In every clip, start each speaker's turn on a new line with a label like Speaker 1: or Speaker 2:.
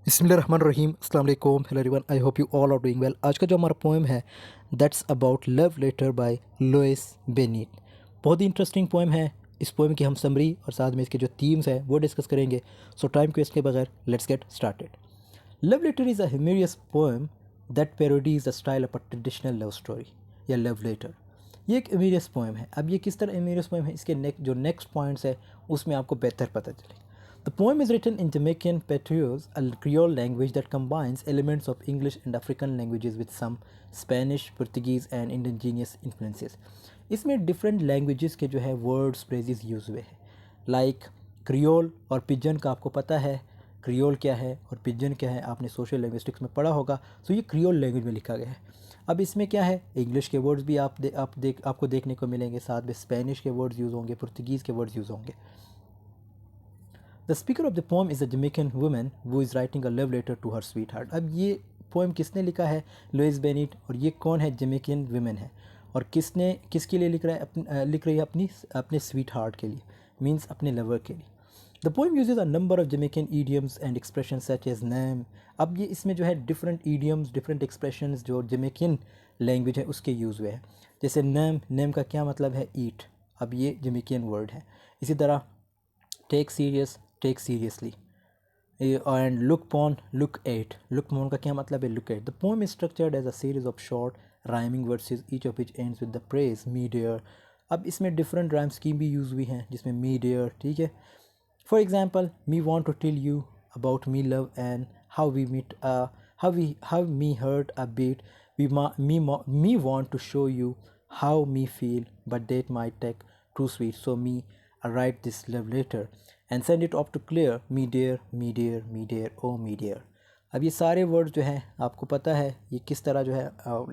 Speaker 1: बिस्मिल्लाहिर्रहमानिर्रहीम अस्सलाम वालेकुम hello everyone I hope you all are doing well. आज का जो हमारा पोएम है that's about love letter by Louise Bennett. बहुत ही इंटरेस्टिंग पोएम है। इस पोएम की हम समरी और साथ में इसके जो थीम्स हैं वो डिस्कस करेंगे। सो टाइम वेस्ट के बगैर let's get started. Love letter is a humorous poem that parodies the style of a traditional love story या लव लेटर। ये एक ह्यूमरियस पोएम है। अब ये किस तरह ह्यूमरियस पोएम है, इसके जो नेक्स्ट पॉइंट्स है उसमें आपको बेहतर पता चलेगा। The poem is written in Jamaican patois, a Creole language that combines elements of English and African languages with some Spanish, Portuguese and indigenous influences. इसमें different languages के जो है words, phrases यूज़ हुए हैं। Like क्रियोल और pigeon का आपको पता है, क्रियोल क्या है और पिजन क्या है आपने सोशल लिंग्विस्टिक्स में पढ़ा होगा। सो ये क्रियोल लैंग्वेज में लिखा गया है। अब इसमें क्या है, इंग्लिश के वर्ड्स भी आपको देखने को मिलेंगे, साथ में स्पेनिश के वर्ड्स यूज़ होंगे, पुर्तगीज़ के वर्ड्स यूज़ होंगे। The speaker of the poem is a Jamaican woman वो is writing a love letter to her sweetheart. अब ये पोएम किसने लिखा है, लुइस बेनीट। और ये कौन है, जमैकन वुमन है। और किसके लिए लिख रहा है, लिख रही है अपने स्वीट हार्ट के लिए, मीन्स अपने लवर के लिए। The poem uses a number of Jamaican idioms and expression such as name. अब ये इसमें जो है डिफरेंट ईडियम्स, डिफरेंट एक्सप्रेशंस जो जमैकन लैंग्वेज है उसके यूज़ हुए हैं। जैसे नेम का क्या मतलब है, ईट। अब ये जमैकन वर्ड है। इसी तरह take serious, take seriously. And look upon, look upon का क्या मतलब है, look at. The poem is structured as a series of short rhyming verses each of which ends with the phrase me dear. अब इसमें different rhyme scheme भी use हुई हैं जिसमें मी डियर, ठीक है। For example, me want to tell you about me love and how we meet, how me hurt a beat, me want to show you how me feel but that might take too sweet, so me I write this love letter and send it off to clear me dear, me dear, me dear, oh me dear। अब ये सारे word जो हैं आपको पता है ये किस तरह जो है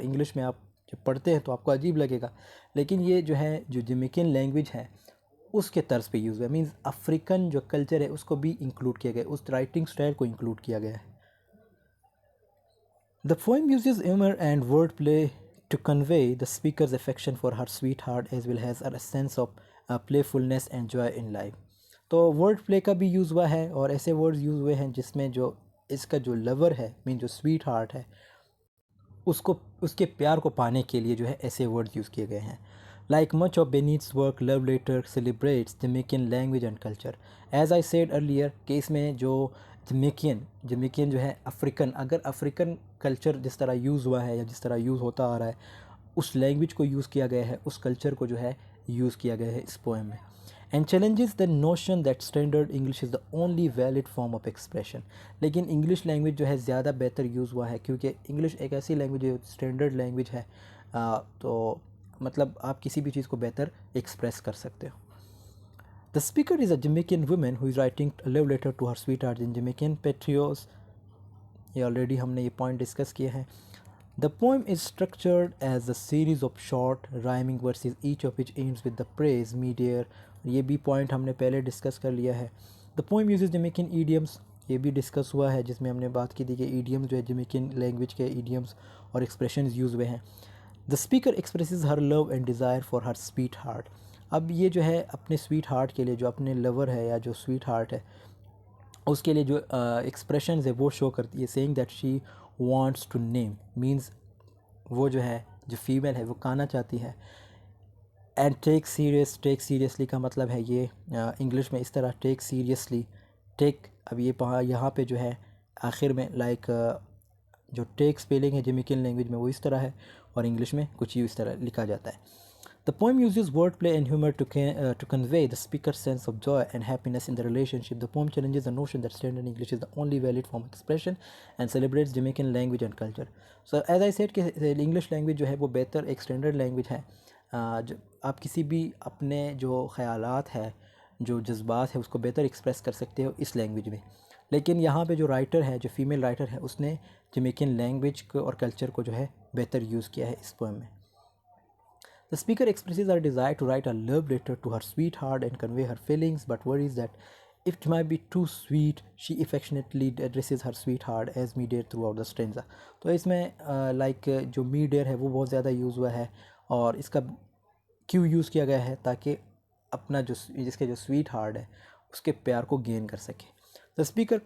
Speaker 1: इंग्लिश में आप जब पढ़ते हैं तो आपको अजीब लगेगा, लेकिन ये जो है जो जमैकन लैंग्वेज है उसके तर्ज पे यूज़ हुआ है। मीन्स अफ्रीकन जो कल्चर है उसको भी इंक्लूड किया गया, उस राइटिंग स्टाइल को इंक्लूड किया गया है। The poem uses humor and wordplay to convey the speaker's affection for her sweetheart as well as a sense of playfulness and joy in life। तो वर्ड प्ले का भी यूज़ हुआ है और ऐसे वर्ड्स यूज़ हुए हैं जिसमें जो इसका जो लवर है, मीन जो स्वीट हार्ट है, उसको उसके प्यार को पाने के लिए जो है ऐसे वर्ड्स यूज़ किए गए हैं। Like much of Bennett's work love letter celebrates Jamaican language and culture. As I said earlier कि इसमें जो जमैकन जो है अफ्रीकन, अगर अफ्रीकन कल्चर जिस तरह यूज़ हुआ है या जिस तरह यूज़ होता आ रहा है उस लैंग्वेज को यूज़ किया गया है, उस कल्चर को जो है यूज़ किया गया है इस पोएम में। And challenges the notion that standard English is the only valid form of expression. लेकिन इंग्लिश लैंग्वेज जो है ज़्यादा बेहतर यूज़ हुआ है क्योंकि इंग्लिश एक ऐसी लैंग्वेज है, स्टैंडर्ड लैंग्वेज है, तो मतलब आप किसी भी चीज़ को बेहतर एक्सप्रेस कर सकते हो। The speaker is a Jamaican woman who is writing love letter to her sweetheart in Jamaican patois. ये ऑलरेडी हमने ये पॉइंट डिस्कस किए हैं। The poem is structured as a series of short rhyming verses each of which ends with the praise me dear। ये भी point हमने पहले discuss कर लिया है। The poem uses Jamaican idioms, ये भी डिस्कस हुआ है जिसमें हमने बात की थी कि idioms जो है Jamaican लैंग्वेज के idioms और expressions यूज़ हुए हैं। The speaker expresses her love and desire for her sweetheart। अब ये जो है अपने स्वीट हार्ट के लिए, जो अपने लवर है या जो स्वीट हार्ट है उसके लिए जो एक्सप्रेशन है वो शो करती है। Saying that she wants to name, means वो जो है जो फीमेल है वो कहना चाहती है। एंड टेक सीरियसली का मतलब है ये इंग्लिश में इस तरह टेक सीरियसली, टेक। अब ये यहाँ पे जो है आखिर में लाइक जो टेक स्पेलिंग है जमैकन लैंग्वेज में वो इस तरह है और इंग्लिश में कुछ इस तरह लिखा जाता है। The poem uses wordplay and humor to convey the speaker's sense of joy and happiness in the relationship. The poem challenges the notion that standard English is the only valid form of expression and celebrates Jamaican language and culture. So as I said कि English language जो है वो बेहतर एक standard language है। जो आप किसी भी अपने जो ख़यालात है, जो जज्बात है उसको बेहतर एक्सप्रेस कर सकते हो इस लैंग्वेज में। लेकिन यहाँ पे जो राइटर है, जो फीमेल राइटर है, उसने जमैकन लैंग्वेज को और कल्चर को जो है बेहतर यूज़ किया है इस पोएम में। The speaker expresses her desire to write a love letter to her sweetheart and convey her feelings, but worries that if it might be too sweet, she affectionately addresses her sweetheart as me dear throughout the stanza। तो इसमें like जो me dear है वो बहुत ज़्यादा use हुआ है और इसका क्यों यूज़ किया गया है ताकि अपना जो जिसके जो स्वीट हार्ट है उसके प्यार को गेन कर सके। The speaker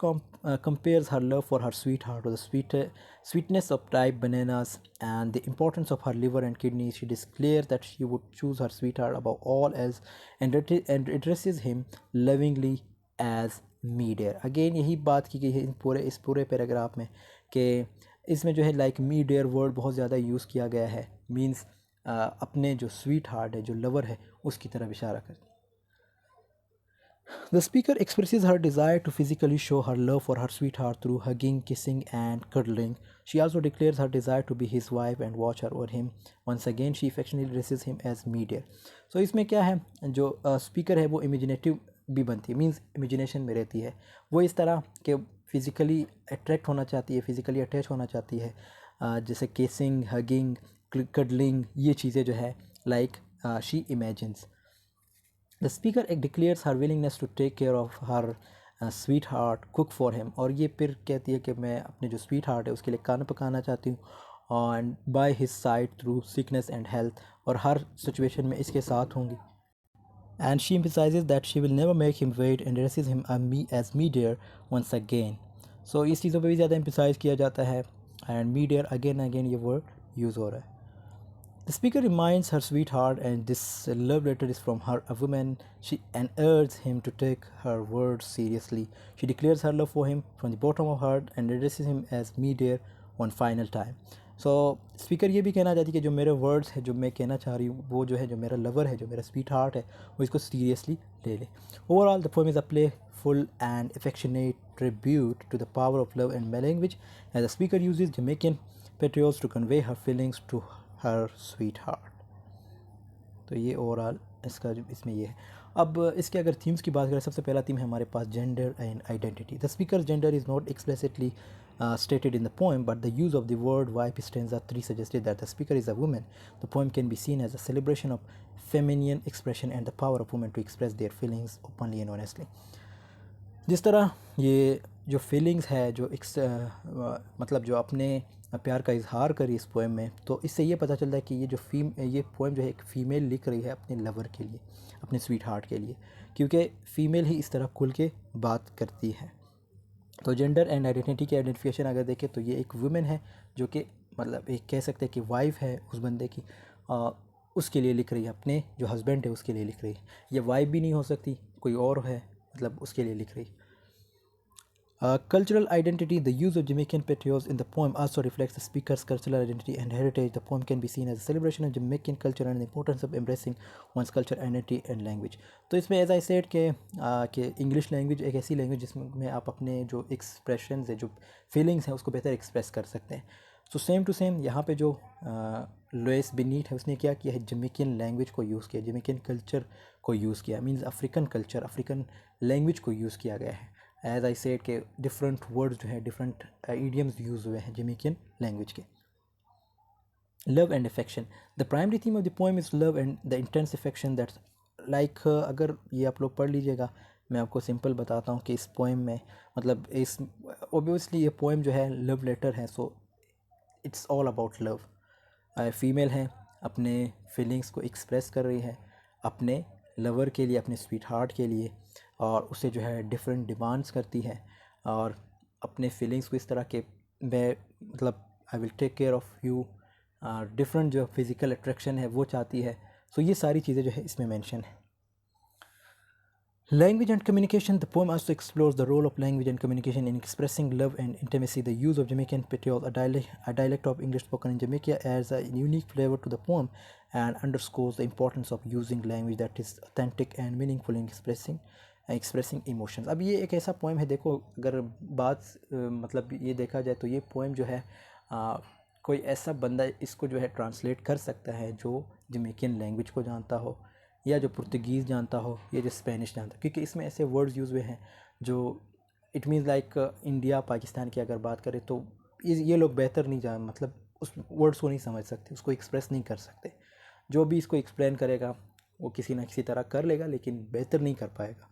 Speaker 1: compares her love for her sweetheart to the sweetness of ripe bananas and the importance of her liver and kidneys. She declares that she would choose her sweetheart above all else and addresses him lovingly as me dear. Again यही बात की गई है इस पूरे paragraph में कि इसमें जो है लाइक मी डियर वर्ड बहुत ज़्यादा यूज़ किया गया है, मीन्स अपने जो स्वीट हार्ट है, जो लवर है, उसकी तरफ इशारा करती है. The speaker expresses her desire to physically show her love for her sweetheart through hugging, kissing, and cuddling. She also declares her desire to be his wife and watch over him. Once again, she affectionately addresses him as me dear. So इसमें क्या है, जो speaker है वो imaginative भी बनती है, means imagination में रहती है. वो इस तरह के फिज़िकली अट्रैक्ट होना चाहती है, फिज़िकली अटैच होना चाहती है, जैसे किसिंग, हगिंग, कडलिंग, ये चीज़ें जो है like she imagines. The speaker declares her willingness to take care of her sweetheart, cook for him. और ये फिर कहती है कि मैं अपने जो स्वीट हार्ट है उसके लिए खाना पकाना चाहती हूँ और by his side through sickness and health, और हर सिचुएशन में इसके साथ होंगी. And she emphasizes that she will never make him wait and addresses him as me dear once again. So इस चीज़ों पे भी ज़्यादा emphasize किया जाता है and me dear again ये word use हो रहा है. The speaker reminds her sweetheart, and this love letter is from her, a woman, and urges him to take her words seriously. She declares her love for him from the bottom of her heart and addresses him as me dear one final time. So speaker ये भी कहना चाहती है कि जो मेरे words है, जो मैं कहना चाह रही हूँ, वो जो है, जो मेरा लवर है, जो मेरा स्वीट हार्ट है, वो इसको सीरियसली ले ले. Overall the poem is a playful and affectionate tribute to the power of love and language, as the speaker uses Jamaican patriots to convey her feelings to her sweetheart. तो ये overall इसका इसमें ये है. अब इसके अगर थीम्स की बात करें, सबसे पहला थीम है हमारे पास gender and identity. The speaker gender is not explicitly stated in the poem, but the use of the word wife stanza 3 suggested that the speaker is a woman. The poem can be seen as a celebration of feminine expression and the power of women to express their feelings openly and honestly. जिस तरह ये जो feelings है, जो मतलब जो अपने प्यार का इजहार करी इस पोएम में, तो इससे ये पता चलता है कि ये पोएम जो है एक फ़ीमेल लिख रही है अपने लवर के लिए, अपने स्वीट हार्ट के लिए, क्योंकि फ़ीमेल ही इस तरह खुल के बात करती है. तो जेंडर एंड आइडेंटिटी की आइडेंटिफिकेशन अगर देखें तो ये एक वुमेन है जो कि मतलब एक कह सकते हैं कि वाइफ है उस बंदे की, उसके लिए लिख रही है, अपने जो हस्बैंड है उसके लिए लिख रही है. ये वाइफ भी नहीं हो सकती, कोई और है, मतलब उसके लिए लिख रही है. Cultural identity. The use of Jamaican patriots in the poem also reflects the speaker's cultural identity and heritage. The poem can be seen as a celebration of Jamaican culture and the importance of embracing one's culture, identity and language. तो इसमें as I said कि English language एक ऐसी language जिसमें आप अपने जो expressions है, जो फीलिंग्स हैं, उसको बेहतर एक्सप्रेस कर सकते हैं. सो सेम टू सेम यहाँ पे जो लुइस बेनीट है उसने क्या किया है, जमैकन लैंग्वेज को यूज़ किया, जमैकन कल्चर को यूज़ किया, means African culture, African language को यूज़ किया गया है. एज आई सेड के डिफरेंट वर्ड्स जो है, डिफरेंट इडियम्स यूज़ हुए हैं जमैकन लैंग्वेज के. Love and affection. The primary theme of the poem is love and the intense affection that like, अगर ये आप लोग पढ़ लीजिएगा, मैं आपको सिंपल बताता हूँ कि इस पोएम में मतलब इस ओबियसली ये पोएम जो है लव लेटर है, so it's all about love. Female है, अपने फीलिंग्स को एक्सप्रेस कर रही है अपने लवर के लिए, अपने स्वीट हार्ट के लिए, और उसे जो है डिफरेंट डिमांड्स करती है और अपने फीलिंग्स को इस तरह के मैं मतलब I will take care of you, different जो फिज़िकल अट्रैक्शन है वो चाहती है. सो ये सारी चीज़ें जो है इसमें मेंशन है. Language and communication. The poem also explores the role of language and communication in expressing love and intimacy. The use of Jamaican patois, a dialect of English spoken in Jamaica, adds a unique flavor to the poem and underscores the importance of using language that is authentic and meaningful in expressing emotions. अब ये एक ऐसा poem है, देखो अगर बात मतलब ये देखा जाए तो ये पोएम जो है कोई ऐसा बंदा इसको जो है ट्रांसलेट कर सकता है जो जमैकन लैंग्वेज को जानता हो, या जो पुर्तगीज़ जानता हो, या जो स्पेनिश जानता हो, क्योंकि इसमें ऐसे वर्ड्स यूज़ हुए हैं जो it means like India Pakistan की अगर बात करें तो ये लोग बेहतर नहीं जान मतलब उस वर्ड्स को नहीं समझ सकते, उसको एक्सप्रेस नहीं कर सकते. जो भी इसको एक्सप्लेन करेगा वो किसी ना किसी तरह कर लेगा, लेकिन बेहतर नहीं कर पाएगा.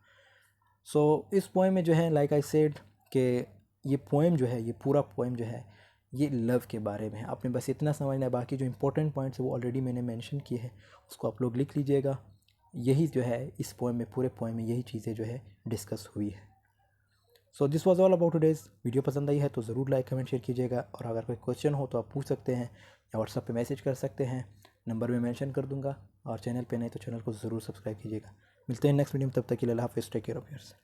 Speaker 1: सो इस पोएम में जो है लाइक आई सेड कि ये पोएम जो है, ये पूरा पोएम जो है ये लव के बारे में है. आपने बस इतना समझना है, बाकी जो इंपॉर्टेंट पॉइंट्स है वो ऑलरेडी मैंने मेंशन किए हैं, उसको आप लोग लिख लीजिएगा. यही जो है इस पोएम में, पूरे पोएम में यही चीज़ें जो है डिस्कस हुई है. So this was all about today's video. पसंद आई है तो ज़रूर लाइक कमेंट शेयर कीजिएगा, और अगर कोई क्वेश्चन हो तो आप पूछ सकते हैं या व्हाट्सएप पे मैसेज कर सकते हैं, नंबर में मेंशन कर दूंगा। और चैनल पे नहीं तो चैनल को ज़रूर सब्सक्राइब कीजिएगा। मिलते हैं नेक्स्ट वीडियो में, तब तक के लिए अल्लाह हाफ़िज़, टेक केयर ऑफ़ योरसेल्फ।